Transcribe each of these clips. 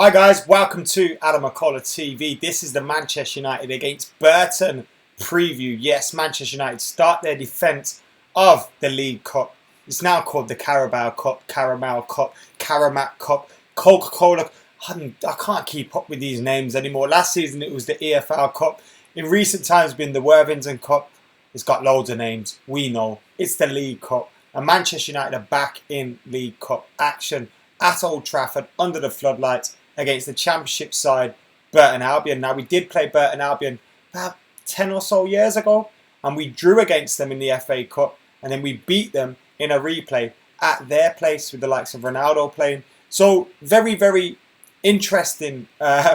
Hi guys, welcome to McKola TV. This is the Manchester United against Burton preview. Yes, Manchester United start their defence of the League Cup. It's now called the Carabao Cup, Caramel Cup, Caramat Cup, Coca-Cola. I can't keep up with these names anymore. Last season it was the EFL Cup. In recent times it's been the Worthington Cup. It's got loads of names. We know. It's the League Cup. And Manchester United are back in League Cup action at Old Trafford under the floodlights against the Championship side, Burton Albion. Now, we did play Burton Albion about 10 or so years ago, and we drew against them in the FA Cup, and then we beat them in a replay at their place with the likes of Ronaldo playing. So, very, very interesting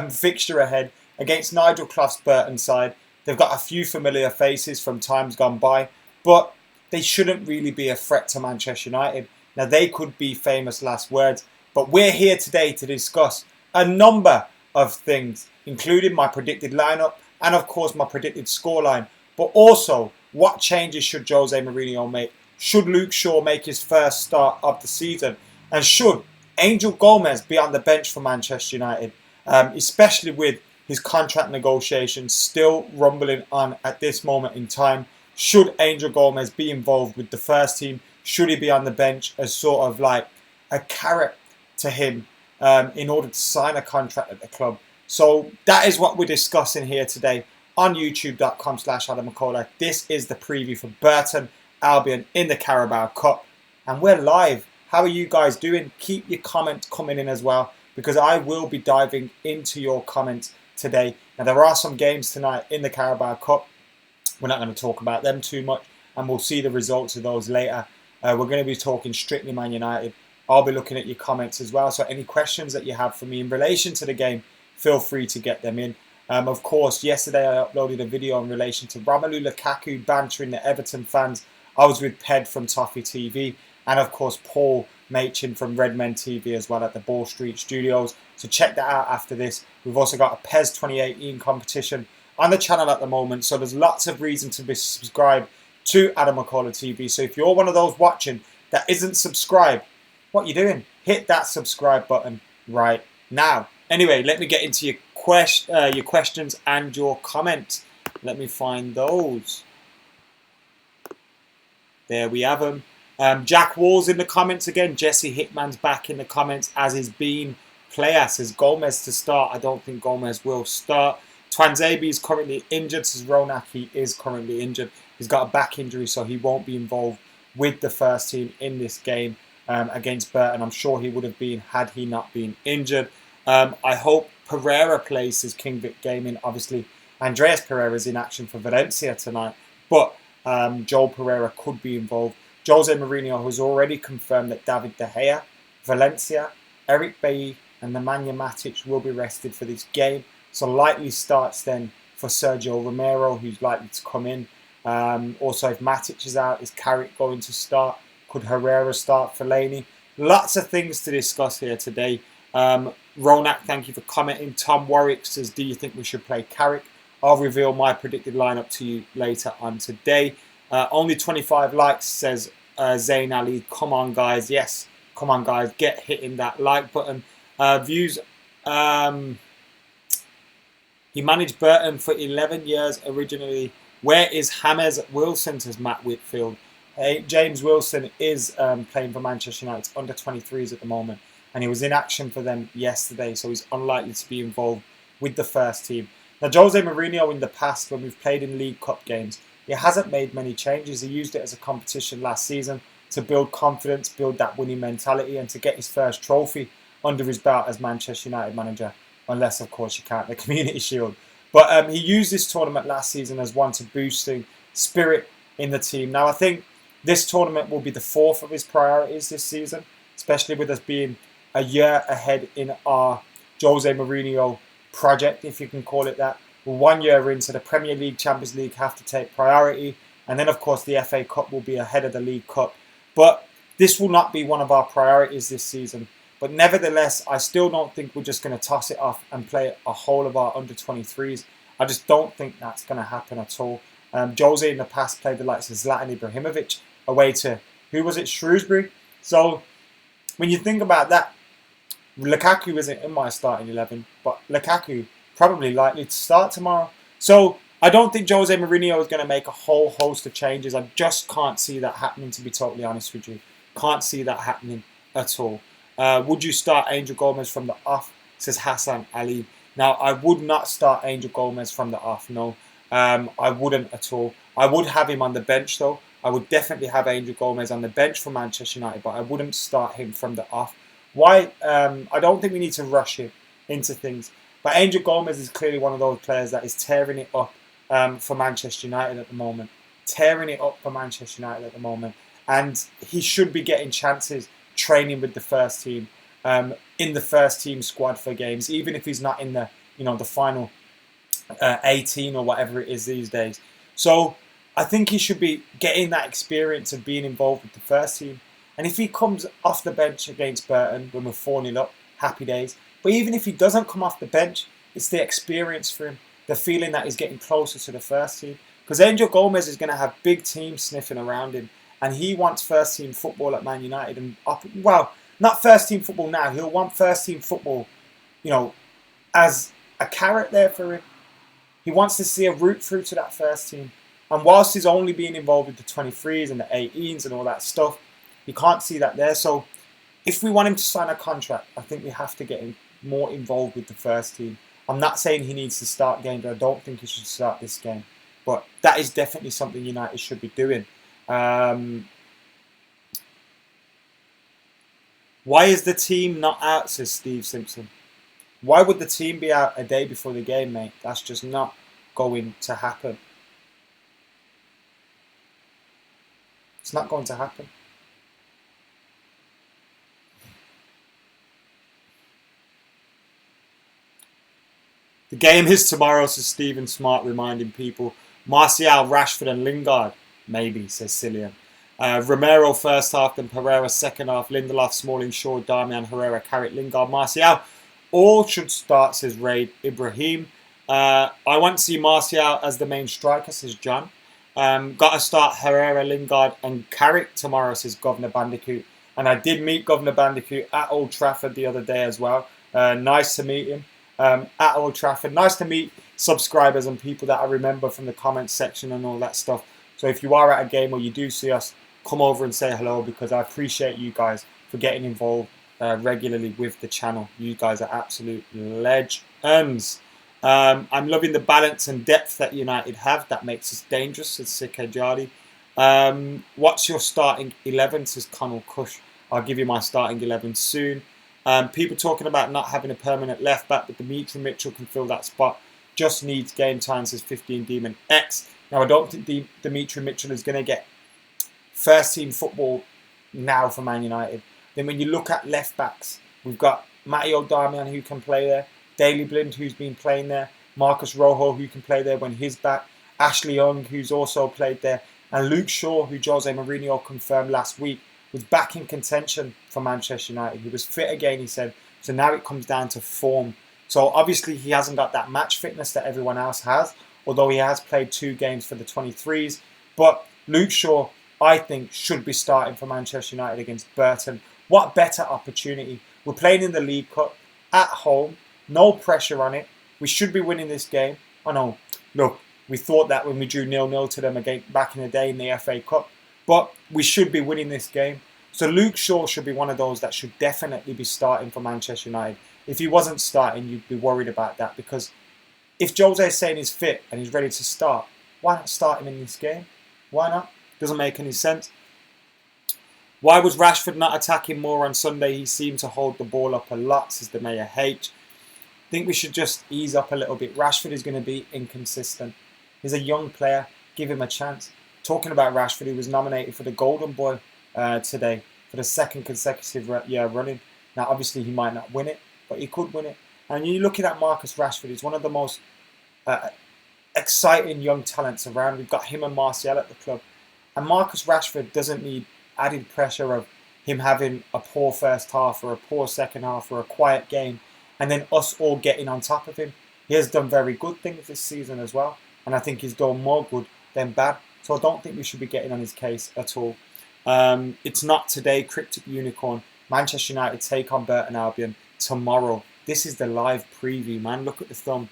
fixture ahead against Nigel Clough's Burton side. They've got a few familiar faces from times gone by, but they shouldn't really be a threat to Manchester United. Now, they could be famous last words, but we're here today to discuss a number of things, including my predicted lineup and, of course, my predicted scoreline. But also, what changes should Jose Mourinho make? Should Luke Shaw make his first start of the season? And should Angel Gomes be on the bench for Manchester United, especially with his contract negotiations still rumbling on at this moment in time? Should Angel Gomes be involved with the first team? Should he be on the bench as sort of like a carrot to him in order to sign a contract at the club? So that is what we're discussing here today on youtube.com/AdamMcKola. This is the preview for Burton Albion in the Carabao Cup. And we're live. How are you guys doing? Keep your comments coming in as well, because I will be diving into your comments today. Now, there are some games tonight in the Carabao Cup. We're not going to talk about them too much, and we'll see the results of those later. We're going to be talking strictly Man United. I'll be looking at your comments as well. So any questions that you have for me in relation to the game, feel free to get them in. Of course, yesterday I uploaded a video in relation to Romelu Lukaku bantering the Everton fans. I was with Ped from Toffee TV and, of course, Paul Machin from Redmen TV as well at the Ball Street Studios. So check that out after this. We've also got a PES 2018 competition on the channel at the moment. So there's lots of reason to be subscribed to McKola TV. So if you're one of those watching that isn't subscribed, what you doing? Hit that subscribe button right now. Anyway, let me get into your questions and your comments. Let me find those. There we have them. Jack Wall's in the comments again. Jesse Hickman's back in the comments, as is Bean Player. Says Gomes to start. I don't think Gomes will start. Twanzebe is currently injured. Says Ronak, he is currently injured. He's got a back injury, so he won't be involved with the first team in this game against Burton. I'm sure he would have been had he not been injured. I hope Pereira plays his King Vic Gaming. Obviously, Andreas Pereira is in action for Valencia tonight, but Joel Pereira could be involved. Jose Mourinho has already confirmed that David De Gea, Valencia, Eric Bailly and Nemanja Matic will be rested for this game. So likely starts then for Sergio Romero, who's likely to come in. Also, if Matic is out, is Carrick going to start? Could Herrera start? Fellaini? Lots of things to discuss here today. Ronak, thank you for commenting. Tom Warwick says, do you think we should play Carrick? I'll reveal my predicted lineup to you later on today. Only 25 likes, says Zayn Ali. Come on, guys. Yes, come on, guys. Get hitting that like button. Views. He managed Burton for 11 years originally. Where is James Wilson, says Matt Whitfield. James Wilson is playing for Manchester United under 23s at the moment, and he was in action for them yesterday, so he's unlikely to be involved with the first team. Now, Jose Mourinho in the past, when we've played in League Cup games, he hasn't made many changes. He used it as a competition last season to build confidence, build that winning mentality, and to get his first trophy under his belt as Manchester United manager, unless, of course, you count the Community Shield. But he used this tournament last season as one to boosting spirit in the team. Now, I think this tournament will be the fourth of his priorities this season, especially with us being a year ahead in our Jose Mourinho project, if you can call it that. We're 1 year into the Premier League, Champions League have to take priority. And then, of course, the FA Cup will be ahead of the League Cup. But this will not be one of our priorities this season. But nevertheless, I still don't think we're just going to toss it off and play a whole of our under-23s. I just don't think that's going to happen at all. Jose in the past played the likes of Zlatan Ibrahimovic away to, who was it, Shrewsbury? So when you think about that, Lukaku isn't in my starting 11, but Lukaku probably likely to start tomorrow. So I don't think Jose Mourinho is going to make a whole host of changes. I just can't see that happening, to be totally honest with you. Can't see that happening at all. Would you start Angel Gomes from the off? Says Hassan Ali. Now, I would not start Angel Gomes from the off, no. I wouldn't at all. I would have him on the bench, though. I would definitely have Angel Gomes on the bench for Manchester United, but I wouldn't start him from the off. Why? I don't think we need to rush him into things. But Angel Gomes is clearly one of those players that is tearing it up for Manchester United at the moment. Tearing it up for Manchester United at the moment. And he should be getting chances training with the first team, in the first team squad for games, even if he's not in the, the final 18 or whatever it is these days. So I think he should be getting that experience of being involved with the first team. And if he comes off the bench against Burton when we're 4-0 up, happy days. But even if he doesn't come off the bench, it's the experience for him, the feeling that he's getting closer to the first team. Because Angel Gomes is going to have big teams sniffing around him. And he wants first team football at Man United. And not first team football now. He'll want first team football, as a carrot there for him. He wants to see a route through to that first team. And whilst he's only being involved with the 23s and the 18s and all that stuff, you can't see that there. So if we want him to sign a contract, I think we have to get him more involved with the first team. I'm not saying he needs to start games. I don't think he should start this game. But that is definitely something United should be doing. Why is the team not out, says Steve Simpson. Why would the team be out a day before the game, mate? That's just not going to happen. It's not going to happen. The game is tomorrow, says Stephen Smart, reminding people. Martial, Rashford and Lingard, maybe, says Cillian. Romero first half, then Pereira second half, Lindelof, Smalling, Shaw, Darmian, Herrera, Carrick, Lingard, Martial. All should start, says Raid Ibrahim. I want to see Martial as the main striker, says John. Got to start Herrera, Lingard and Carrick tomorrow, says Governor Bandicoot. And I did meet Governor Bandicoot at Old Trafford the other day as well. Nice to meet him at Old Trafford. Nice to meet subscribers and people that I remember from the comments section and all that stuff. So if you are at a game or you do see us, come over and say hello, because I appreciate you guys for getting involved regularly with the channel. You guys are absolute legends. I'm loving the balance and depth that United have. That makes us dangerous, says Sikhe Jari. What's your starting 11, says Connell Cush. I'll give you my starting 11 soon. People talking about not having a permanent left back, but Dimitri Mitchell can fill that spot. Just needs game time, says 15 Demon X. Now, I don't think Dimitri Mitchell is going to get first team football now for Man United. Then when you look at left backs, we've got Matteo Darmian who can play there, Daley Blind who's been playing there, Marcus Rojo who can play there when he's back, Ashley Young who's also played there, and Luke Shaw, who Jose Mourinho confirmed last week was back in contention for Manchester United. He was fit again, he said. So now it comes down to form. So obviously he hasn't got that match fitness that everyone else has, although he has played 2 games for the 23s. But Luke Shaw, I think, should be starting for Manchester United against Burton. What better opportunity? We're playing in the League Cup at home, no pressure on it. We should be winning this game. I know, look, we thought that when we drew 0-0 to them again back in the day in the FA Cup, but we should be winning this game. So Luke Shaw should be one of those that should definitely be starting for Manchester United. If he wasn't starting, you'd be worried about that, because if Jose is saying he's fit and he's ready to start, why not start him in this game? Why not? Doesn't make any sense. Why was Rashford not attacking more on Sunday? He seemed to hold the ball up a lot, says the Mayor H. I think we should just ease up a little bit. Rashford is going to be inconsistent. He's a young player. Give him a chance. Talking about Rashford, he was nominated for the Golden Boy today for the second consecutive year running. Now, obviously, he might not win it, but he could win it. And you're looking at Marcus Rashford. He's one of the most exciting young talents around. We've got him and Martial at the club. And Marcus Rashford doesn't need added pressure of him having a poor first half or a poor second half or a quiet game and then us all getting on top of him. He has done very good things this season as well. And I think he's done more good than bad. So I don't think we should be getting on his case at all. It's not today, Cryptic Unicorn. Manchester United take on Burton Albion tomorrow. This is the live preview, man. Look at the thumb.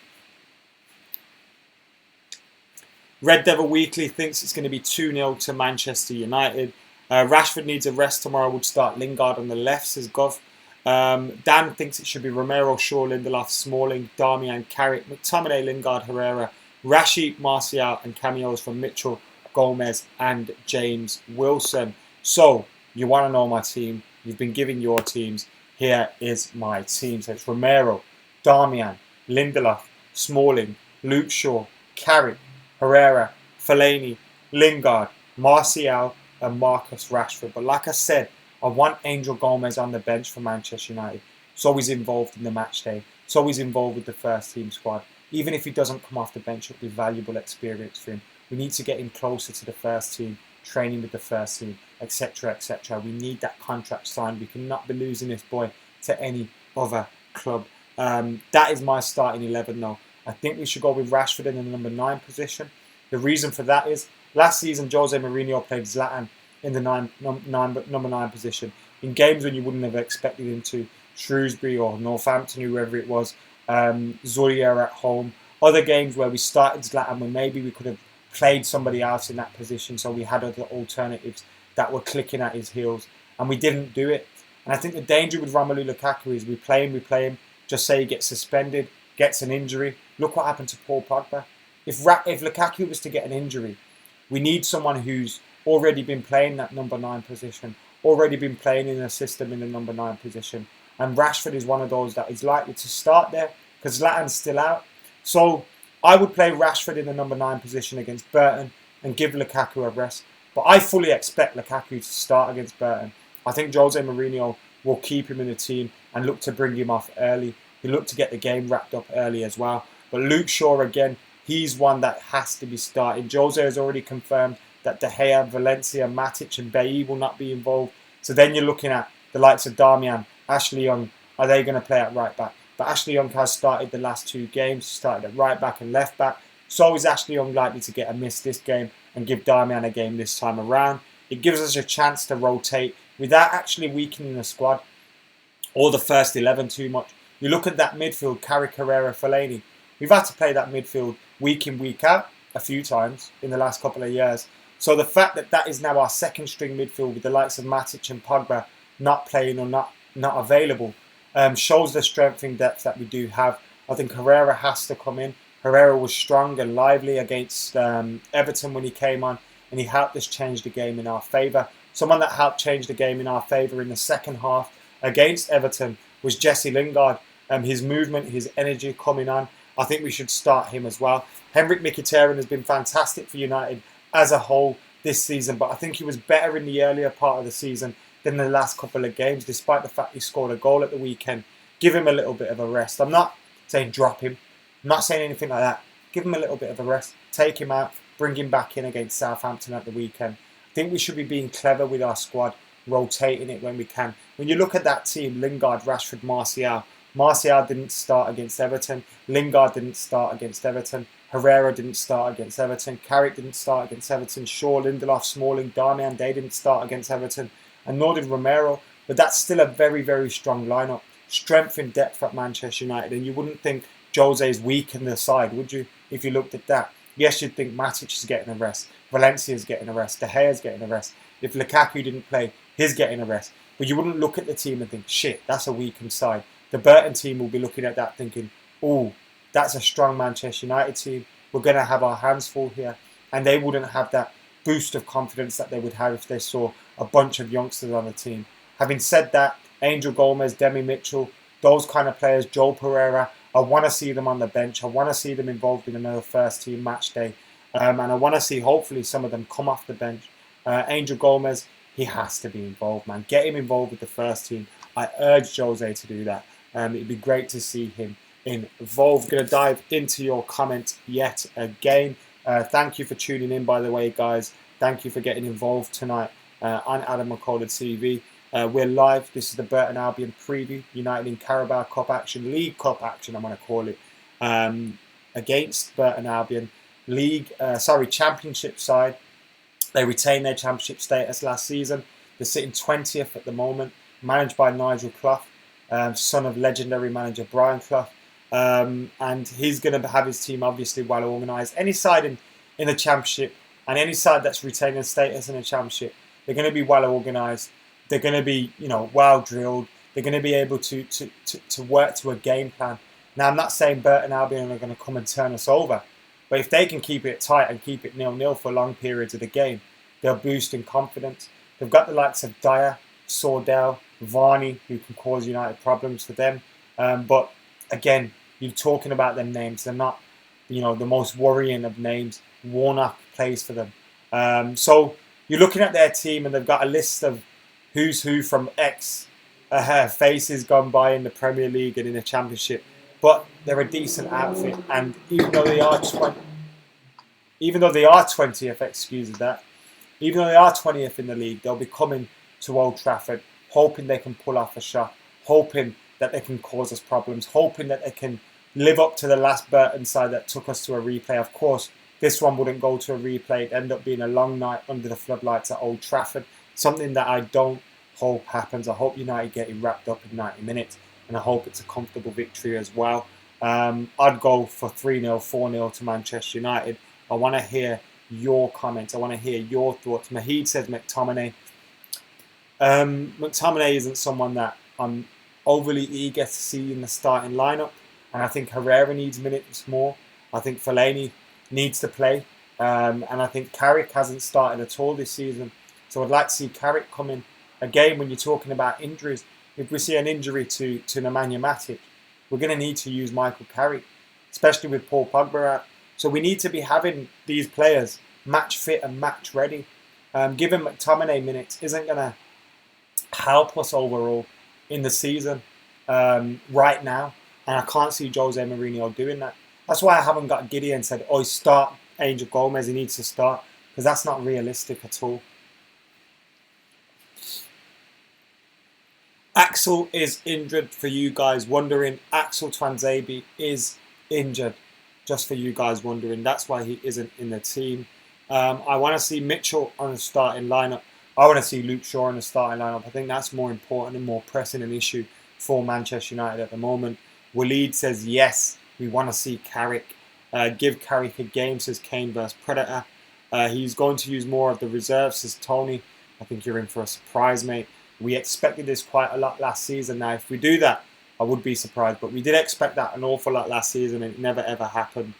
Red Devil Weekly thinks it's going to be 2-0 to Manchester United. Rashford needs a rest tomorrow. Would start Lingard on the left, says Gov. Dan thinks it should be Romero, Shaw, Lindelof, Smalling, Darmian, Carrick, McTominay, Lingard, Herrera, Rashid, Martial, and cameos from Mitchell, Gomes, and James Wilson. So, you want to know my team. You've been giving your teams. Here is my team. So it's Romero, Darmian, Lindelof, Smalling, Luke Shaw, Carrick, Herrera, Fellaini, Lingard, Martial, and Marcus Rashford. But like I said, I want Angel Gomes on the bench for Manchester United. So he's involved in the match day. So he's involved with the first team squad. Even if he doesn't come off the bench, it'll be valuable experience for him. We need to get him closer to the first team, training with the first team, etc., etc. We need that contract signed. We cannot be losing this boy to any other club. That is my starting 11 though. I think we should go with Rashford in the number 9 position. The reason for that is last season Jose Mourinho played Zlatan in the number 9 position in games when you wouldn't have expected him to. Shrewsbury or Northampton, whoever it was, Zoria at home. Other games where we started Zlatan, where maybe we could have played somebody else in that position, so we had other alternatives that were clicking at his heels, and we didn't do it. And I think the danger with Romelu Lukaku is we play him, just say he gets suspended, gets an injury. Look what happened to Paul Pogba. If Lukaku was to get an injury, we need someone who's already been playing that number 9 position, already been playing in a system in the number 9 position. And Rashford is one of those that is likely to start there because Zlatan's still out. So I would play Rashford in the number 9 position against Burton and give Lukaku a rest. But I fully expect Lukaku to start against Burton. I think Jose Mourinho will keep him in the team and look to bring him off early. He'll look to get the game wrapped up early as well. But Luke Shaw, again, he's one that has to be starting. Jose has already confirmed that De Gea, Valencia, Matic and Bailly will not be involved. So then you're looking at the likes of Darmian, Ashley Young. Are they going to play at right back? But Ashley Young has started the last 2 games, started at right back and left back. So is Ashley Young likely to get a miss this game and give Darmian a game this time around? It gives us a chance to rotate without actually weakening the squad or the first 11 too much. You look at that midfield, Carrick, Herrera, Fellaini. We've had to play that midfield week in, week out a few times in the last couple of years. So the fact that that is now our second string midfield with the likes of Matic and Pogba not playing or not available shows the strength and depth that we do have. I think Herrera has to come in. Herrera was strong and lively against Everton when he came on, and he helped us change the game in our favour. Someone that helped change the game in our favour in the second half against Everton was Jesse Lingard. His movement, his energy coming on. I think we should start him as well. Henrik Mkhitaryan has been fantastic for United as a whole this season, but I think he was better in the earlier part of the season than the last couple of games, despite the fact he scored a goal at the weekend. Give him a little bit of a rest. I'm not saying drop him. I'm not saying anything like that. Give him a little bit of a rest. Take him out. Bring him back in against Southampton at the weekend. I think we should be being clever with our squad, rotating it when we can. When you look at that team, Lingard, Rashford, Martial didn't start against Everton. Lingard didn't start against Everton. Herrera didn't start against Everton. Carrick didn't start against Everton. Shaw, Lindelof, Smalling, Darmian, they didn't start against Everton. And nor did Romero. But that's still a very, very strong lineup. Strength and depth at Manchester United. And you wouldn't think Jose's weak in the side, would you? If you looked at that. Yes, you'd think Matic is getting a rest. Valencia's getting a rest. De Gea's getting a rest. If Lukaku didn't play, he's getting a rest. But you wouldn't look at the team and think, shit, that's a weakened side. The Burton team will be looking at that thinking, oh, that's a strong Manchester United team. We're going to have our hands full here. And they wouldn't have that boost of confidence that they would have if they saw a bunch of youngsters on the team. Having said that, Angel Gomes, Demi Mitchell, those kind of players, Joe Pereira, I want to see them on the bench. I want to see them involved in another first team match day. And I want to see, hopefully, some of them come off the bench. Angel Gomes, he has to be involved, man. Get him involved with the first team. I urge Jose to do that. It'd be great to see him involved. Going to dive into your comments yet again. Thank you for tuning in, by the way, guys. Thank you for getting involved tonight on Adam McKola TV. We're live. This is the Burton Albion preview. United in Carabao Cup action, League Cup action, I'm going to call it, against Burton Albion. Championship side. They retained their championship status last season. They're sitting 20th at the moment. managed by Nigel Clough, son of legendary manager Brian Clough. And he's going to have his team obviously well organised. Any side in the Championship and any side that's retaining status in the Championship, they're going to be well organised. They're going to be, well drilled. They're going to be able to work to a game plan. Now, I'm not saying Burton Albion are going to come and turn us over, but if they can keep it tight and keep it 0-0 for long periods of the game, they'll boost in confidence. They've got the likes of Dyer, Sordell, Varney, who can cause United problems for them. But again, you're talking about them names. They're not, the most worrying of names. Warnock plays for them. So you're looking at their team and they've got a list of who's who from X faces gone by in the Premier League and in the Championship. But they're a decent outfit. And even though they are 20th, even though they are 20th in the league, they'll be coming to Old Trafford, hoping they can pull off a shot, hoping that they can cause us problems, hoping that they can live up to the last Burton side that took us to a replay. Of course, this one wouldn't go to a replay. It'd end up being a long night under the floodlights at Old Trafford, something that I don't hope happens. I hope United get it wrapped up in 90 minutes, and I hope it's a comfortable victory as well. I'd go for 3-0, 4-0 to Manchester United. I want to hear your comments. I want to hear your thoughts. Mahid says McTominay. McTominay isn't someone that I'm overly eager to see in the starting lineup, and I think Herrera needs minutes more. I think Fellaini needs to play, and I think Carrick hasn't started at all this season. So I'd like to see Carrick come in. Again, when you're talking about injuries, if we see an injury to Nemanja Matic, we're going to need to use Michael Carrick, especially with Paul Pogba out. So we need to be having these players match fit and match ready. Giving McTominay minutes isn't going to help us overall in the season right now. And I can't see Jose Mourinho doing that. That's why I haven't got giddy and said, start Angel Gomes, he needs to start. Because that's not realistic at all. Axel is injured, for you guys wondering. Axel Twanzebe is injured, just for you guys wondering. That's why he isn't in the team. I want to see Mitchell on the starting lineup. I want to see Luke Shaw in the starting lineup. I think that's more important and more pressing an issue for Manchester United at the moment. Waleed says, yes, we want to see Carrick. Give Carrick a game, says Kane vs Predator. He's going to use more of the reserves, says Tony. I think you're in for a surprise, mate. We expected this quite a lot last season. Now, if we do that, I would be surprised. But we did expect that an awful lot last season, and it never, ever happened.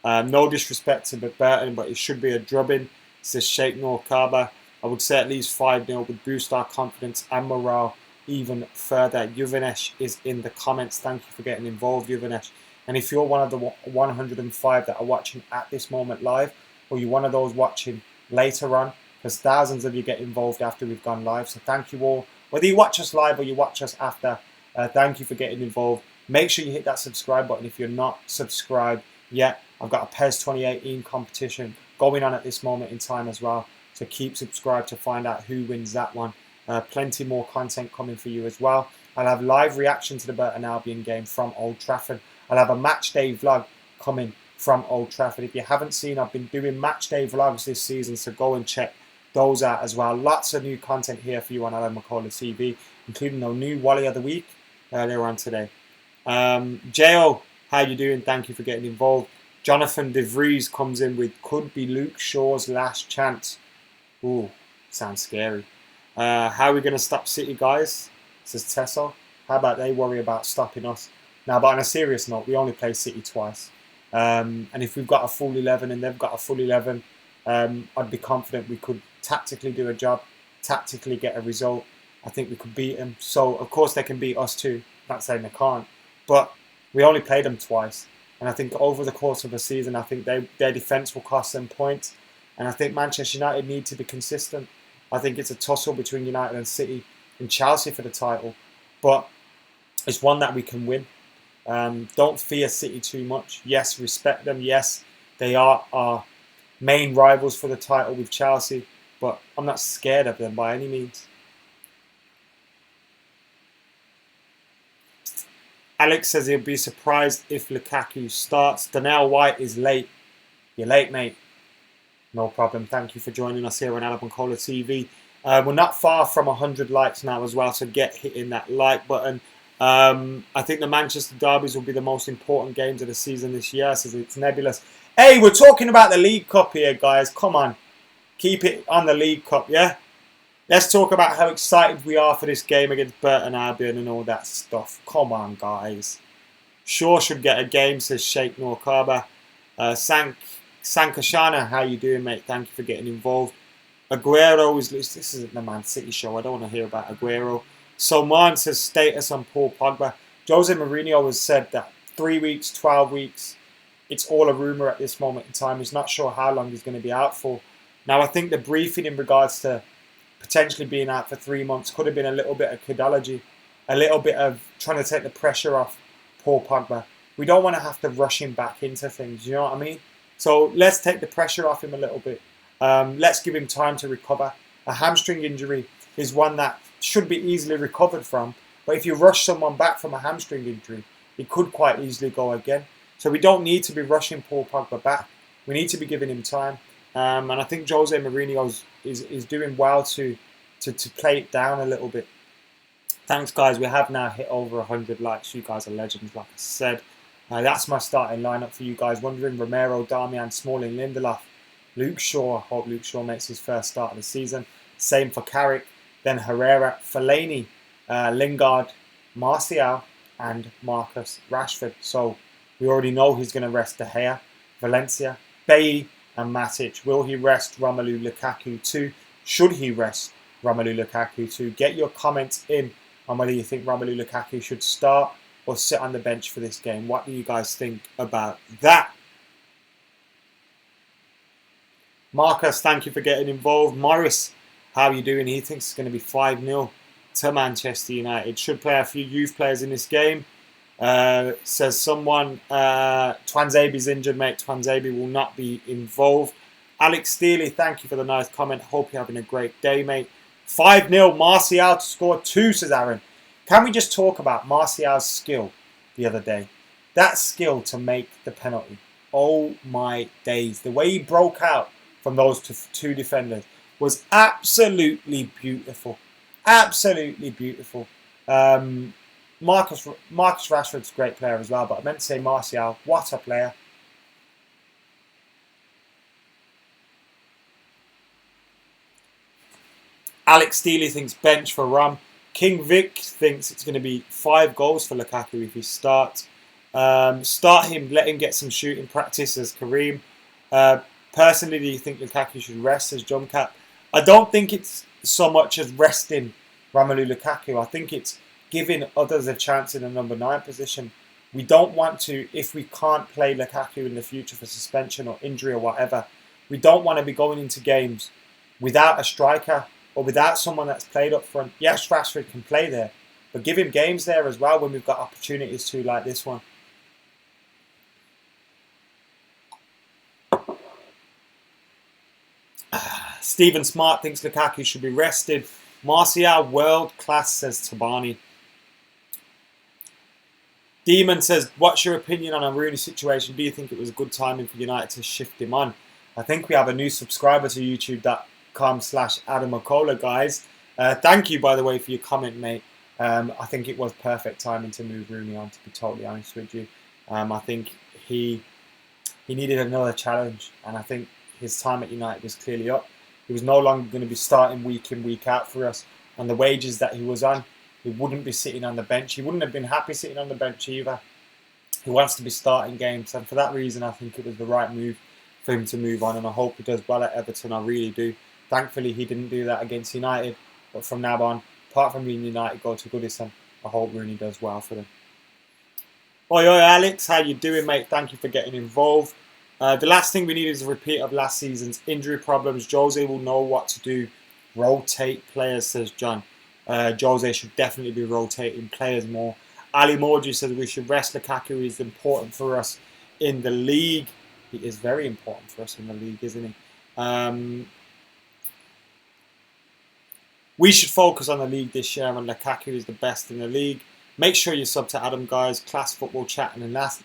No disrespect to Burton, but it should be a drubbing, says Sheikh Noor Kaaba. I would say at least 5-0 would boost our confidence and morale even further. Yuvanesh is in the comments. Thank you for getting involved, Yuvanesh. And if you're one of the 105 that are watching at this moment live, or you're one of those watching later on, because thousands of you get involved after we've gone live. So thank you all. Whether you watch us live or you watch us after, thank you for getting involved. Make sure you hit that subscribe button if you're not subscribed yet. I've got a PES 2018 competition going on at this moment in time as well. So keep subscribed to find out who wins that one. Plenty more content coming for you as well. I'll have live reaction to the Burton Albion game from Old Trafford. I'll have a match day vlog coming from Old Trafford. If you haven't seen, I've been doing match day vlogs this season, so go and check those out as well. Lots of new content here for you on McKola TV, including our new Wally of the Week earlier on today. Jo, how you doing? Thank you for getting involved. Jonathan De Vries comes in with could be Luke Shaw's last chance. Ooh, sounds scary. How are we going to stop City, guys? Says Tessel. How about they worry about stopping us? Now, but on a serious note, we only play City twice. And if we've got a full 11 and they've got a full 11, I'd be confident we could tactically do a job, tactically get a result. I think we could beat them. So, of course, they can beat us too. Not saying they can't. But we only played them twice. And I think over the course of the season, I think their defence will cost them points. And I think Manchester United need to be consistent. I think it's a tussle between United and City and Chelsea for the title. But it's one that we can win. Don't fear City too much. Yes, respect them. Yes, they are our main rivals for the title with Chelsea. But I'm not scared of them by any means. Alex says he'll be surprised if Lukaku starts. Danielle White is late. You're late, mate. No problem. Thank you for joining us here on McKola TV. We're not far from 100 likes now as well, so get hitting that like button. I think the Manchester derbies will be the most important games of the season this year, so it's nebulous. Hey, we're talking about the League Cup here, guys. Come on. Keep it on the League Cup, yeah? Let's talk about how excited we are for this game against Burton Albion and all that stuff. Come on, guys. Shaw should get a game, says Sheikh Norkaba. Sankashana, how you doing, mate? Thank you for getting involved. Aguero is... This isn't the Man City show. I don't want to hear about Aguero. Solman says status on Paul Pogba. Jose Mourinho has said that 3 weeks, 12 weeks, it's all a rumour at this moment in time. He's not sure how long he's going to be out for. Now, I think the briefing in regards to potentially being out for 3 months could have been a little bit of kidology, a little bit of trying to take the pressure off Paul Pogba. We don't want to have to rush him back into things, you know what I mean? So let's take the pressure off him a little bit. Let's give him time to recover. A hamstring injury is one that should be easily recovered from, but if you rush someone back from a hamstring injury, it could quite easily go again. So we don't need to be rushing Paul Pogba back. We need to be giving him time. And I think Jose Mourinho is doing well to play it down a little bit. Thanks, guys. We have now hit over 100 likes. You guys are legends, like I said. That's my starting lineup for you guys. Wondering Romero, Darmian, Smalling, Lindelof, Luke Shaw. I hope Luke Shaw makes his first start of the season. Same for Carrick. Then Herrera, Fellaini, Lingard, Martial, and Marcus Rashford. So we already know he's going to rest De Gea, Valencia, Bailly, and Matic. Will he rest Romelu Lukaku too? Should he rest Romelu Lukaku too? Get your comments in on whether you think Romelu Lukaku should start or sit on the bench for this game. What do you guys think about that? Marcus, thank you for getting involved. Morris, how are you doing? He thinks it's going to be 5-0 to Manchester United. Should play a few youth players in this game. Says someone, Twanzabe's injured, mate. Twanzabe will not be involved. Alex Steely, thank you for the nice comment. Hope you're having a great day, mate. 5-0, Martial to score 2, says Aaron. Can we just talk about Martial's skill the other day? That skill to make the penalty. Oh my days. The way he broke out from those two defenders was absolutely beautiful. Absolutely beautiful. Marcus Rashford's a great player as well, but I meant to say Martial. What a player. Alex Steely thinks bench for Ram. King Vic thinks it's going to be 5 goals for Lukaku if he starts. Start him, let him get some shooting practice, as Kareem. Personally, do you think Lukaku should rest, as Jumcap? I don't think it's so much as resting Romelu Lukaku. I think it's giving others a chance in the number 9 position. We don't want to, if we can't play Lukaku in the future for suspension or injury or whatever, we don't want to be going into games without a striker or without someone that's played up front. Yes, Rashford can play there, but give him games there as well when we've got opportunities to, like this one. Stephen Smart thinks Lukaku should be rested. Martial, world class, says Tabani. Demon says, what's your opinion on a Rooney situation? Do you think it was a good timing for United to shift him on? I think we have a new subscriber to youtube.com/Adam McKola, guys. Thank you, by the way, for your comment, mate. I think it was perfect timing to move Rooney on, to be totally honest with you. I think he needed another challenge, and I think his time at United was clearly up. He was no longer going to be starting week in, week out for us. And the wages that he was on, he wouldn't be sitting on the bench. He wouldn't have been happy sitting on the bench either. He wants to be starting games. And for that reason, I think it was the right move for him to move on. And I hope he does well at Everton. I really do. Thankfully, he didn't do that against United. But from now on, apart from being United, go to Goodison. I hope Rooney does well for them. Oi, Alex. How you doing, mate? Thank you for getting involved. The last thing we need is a repeat of last season's injury problems. Jose will know what to do. Rotate players, says John. Jose should definitely be rotating players more. Ali Morji says we should rest Lukaku. He's important for us in the league. He is very important for us in the league, isn't he? We should focus on the league this year, and Lukaku is the best in the league. Make sure you sub to Adam, guys. Class football chat and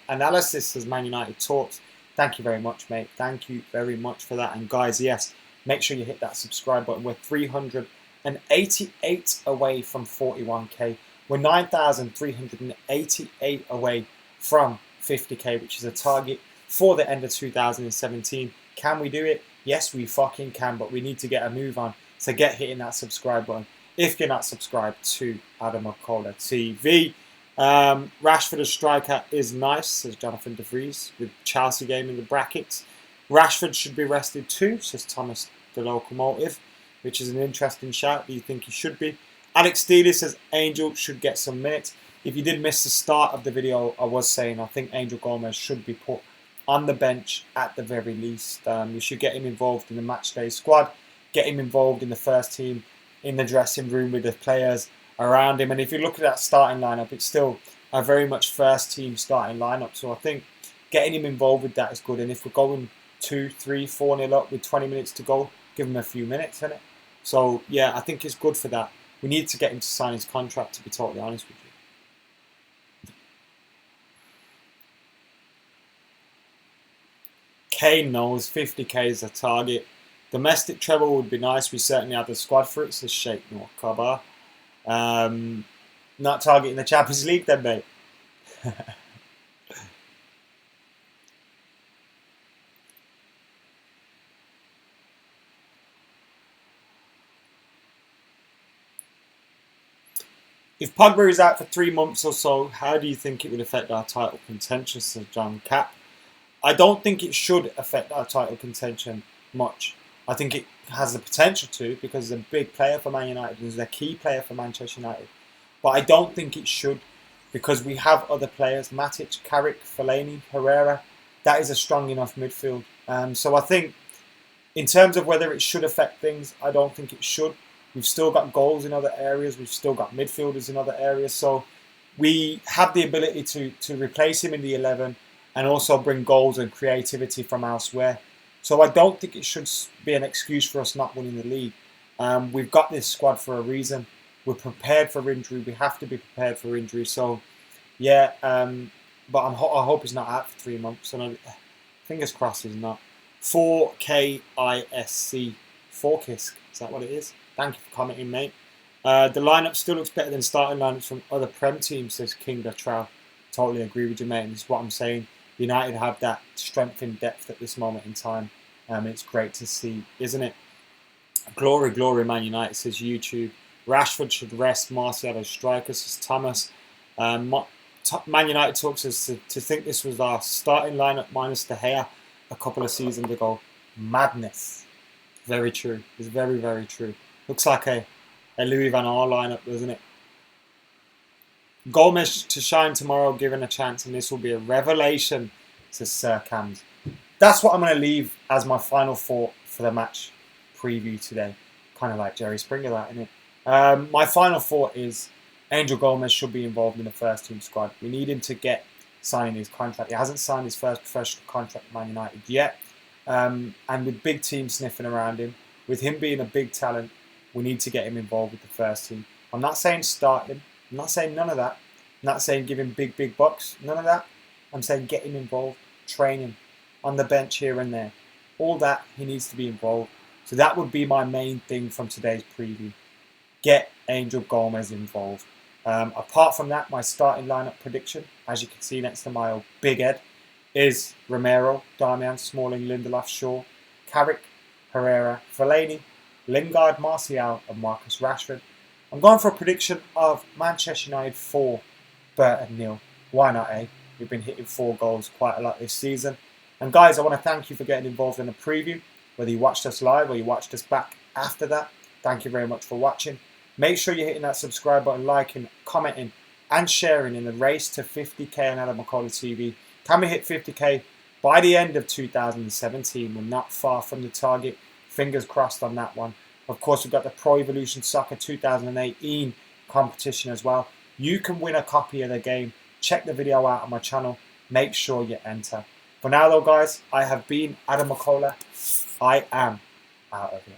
analysis, says Man United Talks. Thank you very much, mate. Thank you very much for that. And guys, yes, make sure you hit that subscribe button. We're 300 an 88 away from 41k. We're 9,388 away from 50k, which is a target for the end of 2017. Can we do it? Yes, we fucking can, but we need to get a move on. So get hitting that subscribe button if you're not subscribed to Adam McKola TV. Rashford as striker is nice, says Jonathan De Vries, with Chelsea game in the brackets. Rashford should be rested too, says Thomas the Locomotive, which is an interesting shout. Do you think he should be? Alex Steely says Angel should get some minutes. If you did miss the start of the video, I was saying I think Angel Gomes should be put on the bench at the very least. We should get him involved in the matchday squad, get him involved in the first team, in the dressing room with the players around him. And if you look at that starting lineup, it's still a very much first team starting lineup. So I think getting him involved with that is good. And if we're going 2, 3, 4-0 up with 20 minutes to go, give him a few minutes in it. So yeah, I think it's good for that. We need to get him to sign his contract, to be totally honest with you. Kane knows 50k is a target. Domestic treble would be nice. We certainly have the squad for it, says Sheikh Noor Kabar. Not targeting the Champions League then, mate. If Pogba is out for 3 months or so, how do you think it would affect our title contention, says John Cap? I don't think it should affect our title contention much. I think it has the potential to, because he's a big player for Man United. He's a key player for Manchester United. But I don't think it should, because we have other players, Matic, Carrick, Fellaini, Herrera. That is a strong enough midfield. So I think in terms of whether it should affect things, I don't think it should. We've still got goals in other areas. We've still got midfielders in other areas. So we have the ability to replace him in the 11 and also bring goals and creativity from elsewhere. So I don't think it should be an excuse for us not winning the league. We've got this squad for a reason. We're prepared for injury. We have to be prepared for injury. So yeah, but I hope he's not out for 3 months. And fingers crossed he's not. 4KISC. 4KISC. Is that what it is? Thank you for commenting, mate. The lineup still looks better than starting lineups from other Prem teams, says King Latrell. Totally agree with you, mate. And this is what I'm saying. United have that strength in depth at this moment in time. It's great to see, isn't it? Glory, glory, Man United, says YouTube. Rashford should rest. Martial as striker, says Thomas. Man United talks us to think this was our starting lineup minus De Gea a couple of seasons ago. Madness. Very true. It's very, very true. Looks like a Louis van Gaal lineup, doesn't it? Gomes to shine tomorrow, given a chance, and this will be a revelation, says Sir Cams. That's what I'm going to leave as my final thought for the match preview today. Kind of like Jerry Springer, that, isn't it? My final thought is Angel Gomes should be involved in the first team squad. We need him to get signing his contract. He hasn't signed his first professional contract with Man United yet. And with big teams sniffing around him, with him being a big talent, we need to get him involved with the first team. I'm not saying start him. I'm not saying none of that. I'm not saying give him big bucks. None of that. I'm saying get him involved, train him on the bench here and there. All that, he needs to be involved. So that would be my main thing from today's preview. Get Angel Gomes involved. Apart from that, my starting lineup prediction, as you can see next to my old big head, is Romero, Darmian, Smalling, Lindelof, Shaw, Carrick, Herrera, Fellaini, Lingard, Martial, and Marcus Rashford. I'm going for a prediction of Manchester United 4, Burton 0. Why not, eh? We've been hitting 4 goals quite a lot this season. And guys, I want to thank you for getting involved in the preview. Whether you watched us live or you watched us back after that, thank you very much for watching. Make sure you're hitting that subscribe button, liking, commenting, and sharing in the race to 50k on Adam McKola TV. Can we hit 50k by the end of 2017? We're not far from the target. Fingers crossed on that one. Of course, we've got the Pro Evolution Soccer 2018 competition as well. You can win a copy of the game. Check the video out on my channel. Make sure you enter. For now though, guys, I have been Adam McKola. I am out of here.